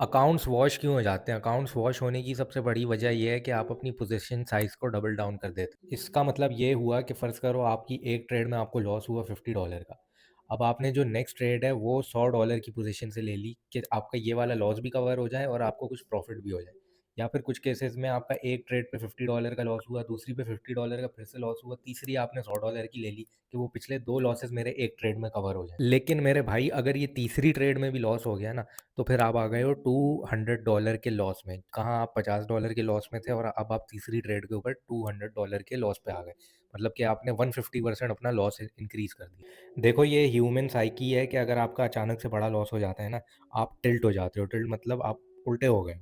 Accounts wash क्यों हो जाते हैं? अकाउंट्स वॉश होने की सबसे बड़ी वजह ये है कि आप अपनी पोज़ीशन साइज़ को डबल डाउन कर देते हो। इसका मतलब ये हुआ कि फ़र्ज़ करो आपकी एक ट्रेड में आपको लॉस हुआ $50 का। अब आपने जो नेक्स्ट ट्रेड है वो $100 की पोज़ीशन से ले ली कि आपका ये वाला लॉस भी कवर हो जाए और आपको कुछ प्रॉफ़िट भी हो जाए। या फिर कुछ केसेज़ में आपका एक ट्रेड पे $50 का लॉस हुआ, दूसरी पे $50 का फिर से लॉस हुआ, तीसरी आपने $100 की ले ली कि वो पिछले 2 लॉसेस मेरे एक ट्रेड में कवर हो जाएँ। लेकिन मेरे भाई अगर ये तीसरी ट्रेड में भी लॉस हो गया ना, तो फिर आप आ गए हो $200 के लॉस में। कहाँ आप $50 के लॉस में थे और अब आप तीसरी ट्रेड के ऊपर $200 के लॉस पे आ गए। मतलब कि आपने 150% अपना लॉस इंक्रीज़ कर दिया। देखो ये ह्यूमन साइकी है कि अगर आपका अचानक से बड़ा लॉस हो जाता है ना, आप टिल्ट हो जाते हो। टिल्ट मतलब आप उल्टे हो गए।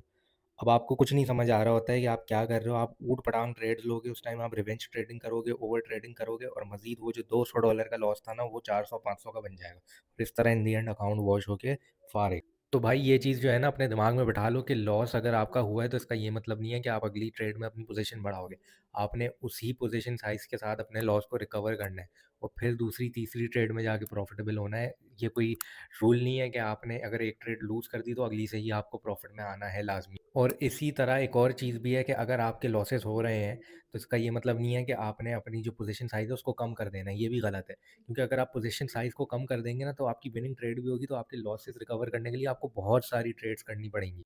अब आपको कुछ नहीं समझ आ रहा होता है कि आप क्या कर रहे हो, आप ऊट-पटांग ट्रेड्स लोगे, उस टाइम आप रिवेंज ट्रेडिंग करोगे, ओवर ट्रेडिंग करोगे और मज़ीद वो जो $200 का लॉस था ना, वो 400-500 का बन जाएगा। और इस तरह in the end account wash होके फारिग। तो भाई ये चीज़ जो है ना अपने दिमाग में बिठा लो कि लॉस अगर आपका हुआ है तो इसका ये मतलब नहीं है कि आप अगली ट्रेड में अपनी पोज़ीशन बढ़ाओगे। आपने उसी पोज़ीशन साइज़ के साथ अपने लॉस को रिकवर करना है और फिर दूसरी, तीसरी ट्रेड में जाके प्रॉफ़िटेबल होना है। ये कोई रूल नहीं है कि आपने अगर एक ट्रेड लूज़ कर दी तो अगली से ही आपको प्रॉफ़िट में आना है लाज़मी। और इसी तरह एक और चीज़ भी है कि अगर आपके लॉसेस हो रहे हैं, तो इसका ये मतलब नहीं है कि आपने अपनी जो पोज़ीशन साइज़ है उसको कम कर देना है, ये भी गलत है। क्योंकि अगर आप पोज़ीशन साइज़ को कम कर देंगे ना, तो आपकी विनिंग ट्रेड भी होगी, तो आपके लॉसेस रिकवर करने के लिए आपको बहुत सारी ट्रेड्स करनी पड़ेंगी।